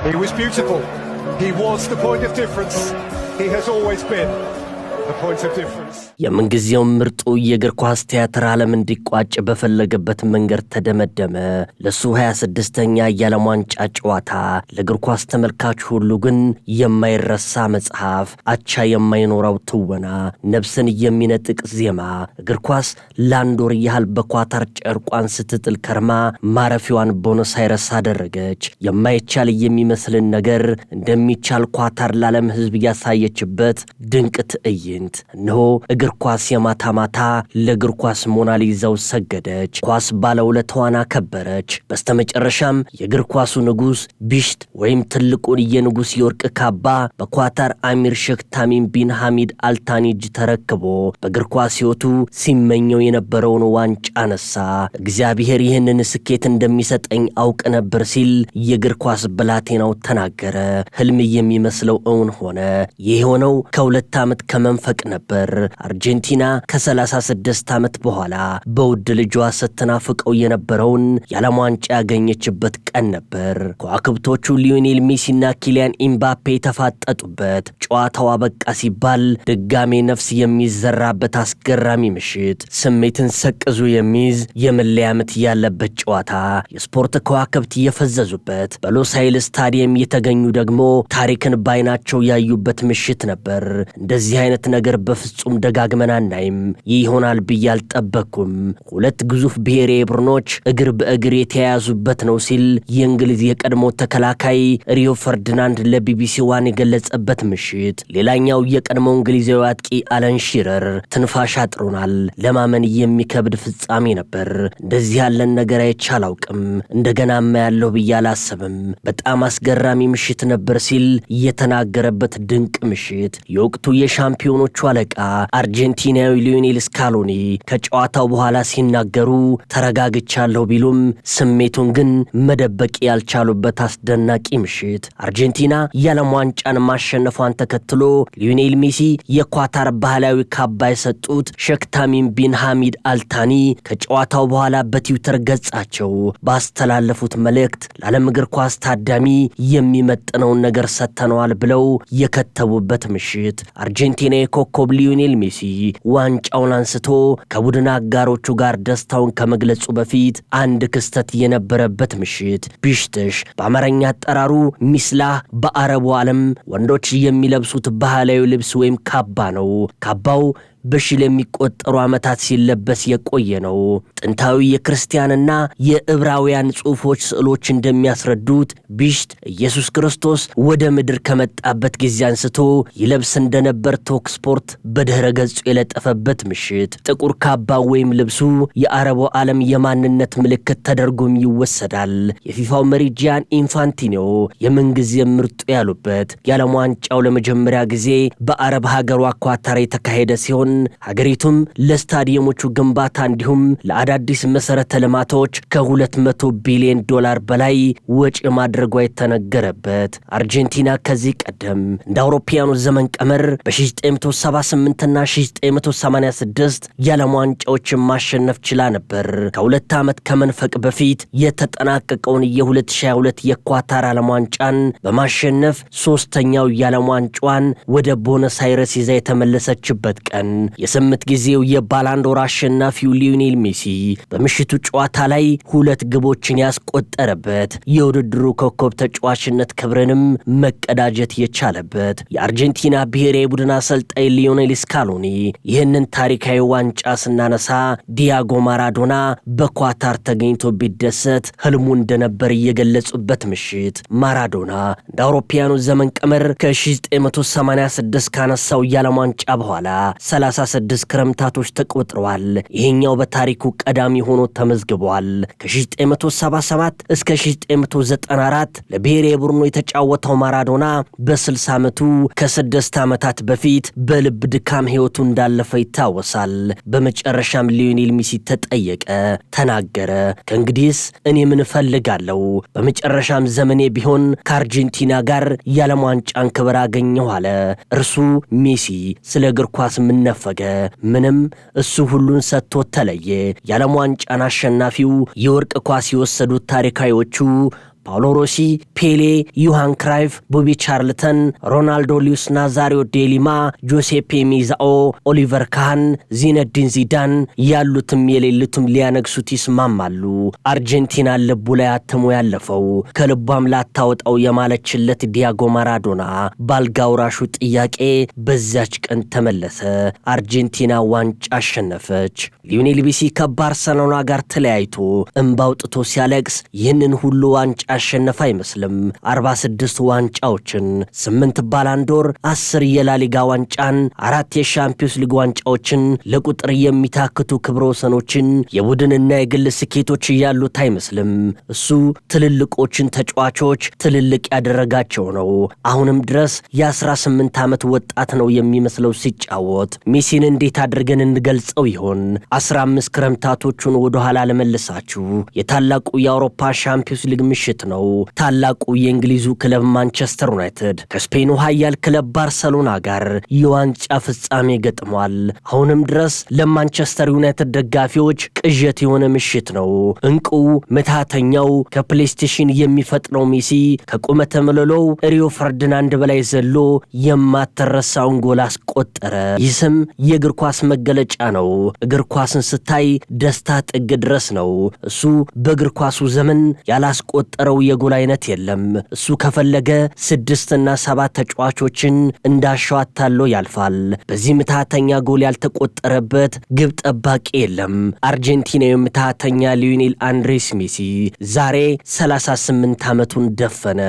He was beautiful. He was the point of difference. He has always been the point of difference. የምንጊዜው ምርጡ የእግር ኳስ ቲያትር ዓለም እንዲቋጭ በፈለገበት መንገድ ተደመደመ። ለሱ 26ኛ የዓለም ዋንጫ ጨዋታ ለእግር ኳስ ተመልካች ሁሉ ግን የማይረሳ መጽሐፍ፣ አቻ የማይኖረው ትወና፣ ነፍስን የሚነጥቅ ዜማ። እግር ኳስ ለአንድ ወር ያህል በኳታር ጨርቋን ስትጥል ከርማ ማረፊያዋን ቦኖስ አይረስ አደረገች። የማይቻል የሚመስልን ነገር እንደሚቻል ኳታር ለዓለም ሕዝብ ያሳየችበት ድንቅ ትዕይንት። እነሆ እግር ኳስ የማታ ማታ ለእግር ኳስ ሞናሊዛው ሰገደች። ኳስ ባለውለታዋን አከበረች። በስተመጨረሻም የእግር ኳሱ ንጉሥ ቢሽት ወይም ትልቁን የንጉሥ የወርቅ ካባ በኳታር አሚር ሼክ ታሚም ቢን ሐሚድ አልታኒ እጅ ተረክቦ በእግር ኳስ ሕይወቱ ሲመኘው የነበረውን ዋንጫ አነሳ። እግዚአብሔር ይህንን ስኬት እንደሚሰጠኝ አውቅ ነበር ሲል የእግር ኳስ ብላቴናው ተናገረ። ህልም የሚመስለው እውን ሆነ። ይህ የሆነው ከ2 ዓመት ከመንፈቅ ነበር። አርጀንቲና ከ36 ዓመት በኋላ በውድ ልጇ ስትናፍቀው የነበረውን የዓለም ዋንጫ ያገኘችበት ቀን ነበር። ከዋክብቶቹ ሊዮኔል ሜሲና ኪሊያን ኢምባፔ የተፋጠጡበት፣ ጨዋታው አበቃ ሲባል ድጋሜ ነፍስ የሚዘራበት አስገራሚ ምሽት፣ ስሜትን ሰቅዙ የሚይዝ የመለያ ምት ያለበት ጨዋታ፣ የስፖርት ከዋክብት የፈዘዙበት፣ በሎስ አንጀለስ ስታዲየም የተገኙ ደግሞ ታሪክን ባይናቸው ያዩበት ምሽት ነበር። እንደዚህ አይነት ነገር በፍጹም ደጋግመን አናይም። ይህ ይሆናል ብዬ አልጠበቅኩም። ሁለት ግዙፍ ብሔራዊ ቡድኖች እግር በእግር የተያያዙበት ነው ሲል የእንግሊዝ የቀድሞ ተከላካይ ሪዮ ፈርዲናንድ ለቢቢሲ ዋን የገለጸበት ምሽት። ሌላኛው የቀድሞ እንግሊዛዊ አጥቂ አለን ሺረር ትንፋሽ አጥሮናል፣ ለማመን የሚከብድ ፍጻሜ ነበር፣ እንደዚህ ያለን ነገር አይቼ አላውቅም፣ እንደገና ማያለሁ ብዬ አላሰብም፣ በጣም አስገራሚ ምሽት ነበር ሲል የተናገረበት ድንቅ ምሽት። የወቅቱ የሻምፒዮኖቹ አለቃ አርጀንቲናዊ ሊዮኔል ስካሎኒ ከጨዋታው በኋላ ሲናገሩ ተረጋግቻለሁ ቢሉም ስሜቱን ግን መደበቅ ያልቻሉበት አስደናቂ ምሽት። አርጀንቲና የዓለም ዋንጫን ማሸነፏን ተከትሎ ሊዮኔል ሜሲ የኳታር ባህላዊ ካባ የሰጡት ሼክ ታሚም ቢን ሐሚድ አልታኒ ከጨዋታው በኋላ በትዊተር ገጻቸው ባስተላለፉት መልእክት ለዓለም እግር ኳስ ታዳሚ የሚመጥነውን ነገር ሰጥተነዋል ብለው የከተቡበት ምሽት። አርጀንቲና የኮከብ ሊዮኔል ሜሲ ዋንጫውን አንስቶ ከቡድን አጋሮቹ ጋር ደስታውን ከመግለጹ በፊት አንድ ክስተት የነበረበት ምሽት። ቢሽትሽ በአማርኛ አጠራሩ ሚስላህ በአረቡ ዓለም ወንዶች የሚለብሱት ባህላዊ ልብስ ወይም ካባ ነው። ካባው በሺህ ለሚቆጠሩ ዓመታት ሲለበስ የቆየ ነው። ጥንታዊ የክርስቲያንና የዕብራውያን ጽሑፎች ስዕሎች እንደሚያስረዱት ቢሽት ኢየሱስ ክርስቶስ ወደ ምድር ከመጣበት ጊዜ አንስቶ ይለብስ እንደነበር ቶክ ስፖርት በድህረ ገጹ የለጠፈበት ምሽት። ጥቁር ካባ ወይም ልብሱ የአረቡ ዓለም የማንነት ምልክት ተደርጎም ይወሰዳል። የፊፋው መሪ ጂያን ኢንፋንቲኖ የምንጊዜ ምርጡ ያሉበት የዓለም ዋንጫው ለመጀመሪያ ጊዜ በአረብ ሀገሯ ኳታር የተካሄደ ሲሆን ሀገሪቱም ለስታዲየሞቹ ግንባታ እንዲሁም ለአዳዲስ መሰረተ ልማቶች ከ$200 ቢሊዮን በላይ ወጪ ማድረጓ የተነገረበት። አርጀንቲና ከዚህ ቀደም እንደ አውሮፓውያኑ ዘመን ቀመር በ1978 እና 1986 የዓለም ዋንጫዎችን ማሸነፍ ችላ ነበር። ከ2 ዓመት ከመንፈቅ በፊት የተጠናቀቀውን የ2022 የኳታር ዓለም ዋንጫን በማሸነፍ 3ኛው የዓለም ዋንጫዋን ወደ ቦኖስ አይረስ ይዛ የተመለሰችበት ቀን። የ8 ጊዜው የባላንዶር አሸናፊው ሊዮኔል ሜሲ በምሽቱ ጨዋታ ላይ 2 ግቦችን ያስቆጠረበት፣ የውድድሩ ኮከብ ተጫዋችነት ክብርንም መቀዳጀት የቻለበት። የአርጀንቲና ብሔራዊ ቡድን አሰልጣኝ ሊዮኔል ስካሎኒ ይህንን ታሪካዊ ዋንጫ ስናነሳ ዲያጎ ማራዶና በኳታር ተገኝቶ ቢደሰት ህልሙ እንደነበር የገለጹበት ምሽት። ማራዶና እንደ አውሮፓውያኑ ዘመን ቀመር ከ1986 ካነሳው የዓለም ዋንጫ በኋላ 36 ክረምታቶች ተቆጥረዋል። ይሄኛው በታሪኩ ቀዳሚ ሆኖ ተመዝግቧል። ከ1977 እስከ 1994 ለብሔራዊ ቡድኑ የተጫወተው ማራዶና በ60 ዓመቱ ከ6 ዓመታት በፊት በልብ ድካም ሕይወቱ እንዳለፈ ይታወሳል። በመጨረሻም ሊዮኔል ሜሲ ተጠየቀ፣ ተናገረ። ከእንግዲህስ እኔ ምን እፈልጋለሁ? በመጨረሻም ዘመኔ ቢሆን ከአርጀንቲና ጋር የዓለም ዋንጫን ክብር አገኘሁ አለ። እርሱ ሜሲ ስለ እግር ኳስ ምን ነፈገ? ምንም። እሱ ሁሉን ሰጥቶ ተለየ። የዓለም ዋንጫን አሸናፊው የወርቅ ኳስ የወሰዱት ታሪካዮቹ ፓውሎ ሮሲ፣ ፔሌ፣ ዮሃን ክራይፍ፣ ቦቢ ቻርልተን፣ ሮናልዶ፣ ሉዊስ ናዛሪዮ ዴሊማ፣ ጆሴፔ ሚዛኦ፣ ኦሊቨር ካህን፣ ዚነዲን ዚዳን ያሉትም የሌሉትም ሊያነግሱት ይስማማሉ። አርጀንቲና ልቡ ላይ አትሞ ያለፈው ከልቧም ላታወጣው የማለችለት ዲያጎ ማራዶና ባልጋ ወራሹ ጥያቄ በዛች ቀን ተመለሰ። አርጀንቲና ዋንጫ አሸነፈች። ሊዮኔል ሜሲ ከባርሰሎና ጋር ተለያይቶ እምባውጥቶ ሲያለቅስ ይህንን ሁሉ ዋንጫ አሸነፈ አይመስልም። 46 ዋንጫዎችን፣ 8 ባላንዶር፣ 10 የላሊጋ ዋንጫን፣ 4 የሻምፒዮንስ ሊግ ዋንጫዎችን፣ ለቁጥር የሚታክቱ ክብረ ወሰኖችን፣ የቡድንና የግል ስኬቶች ያሉት አይመስልም። እሱ ትልልቆችን ተጫዋቾች ትልልቅ ያደረጋቸው ነው። አሁንም ድረስ የ18 ዓመት ወጣት ነው የሚመስለው ሲጫወት። ሜሲን እንዴት አድርገን እንገልጸው ይሆን? 15 ክረምታቶቹን ወደ ኋላ ለመልሳችሁ የታላቁ የአውሮፓ ሻምፒዮንስ ሊግ ምሽት ነው። ታላቁ የእንግሊዙ ክለብ ማንቸስተር ዩናይትድ ከስፔኑ ኃያል ክለብ ባርሰሎና ጋር የዋንጫ ፍጻሜ ገጥሟል። አሁንም ድረስ ለማንቸስተር ዩናይትድ ደጋፊዎች ቅዠት የሆነ ምሽት ነው። እንቁ ምትሃተኛው ከፕሌይስቴሽን የሚፈጥነው ሜሲ ከቁመተ መለሎው ሪዮ ፈርዲናንድ በላይ ዘሎ የማትረሳውን ጎል አስቆጠረ። ይህ ስም የእግር ኳስ መገለጫ ነው። እግር ኳስን ስታይ ደስታ ጥግ ድረስ ነው። እሱ በእግር ኳሱ ዘመን ያላስቆጠረው የጎል አይነት የለም። እሱ ከፈለገ 6 እና 7 ተጫዋቾችን እንዳሻው አታሎ ያልፋል። በዚህ ምትሃተኛ ጎል ያልተቆጠረበት ግብ ጠባቂ የለም። አርጀንቲናዊ ምትሃተኛ ሊዮኔል አንድሬስ ሜሲ ዛሬ 38 ዓመቱን ደፈነ።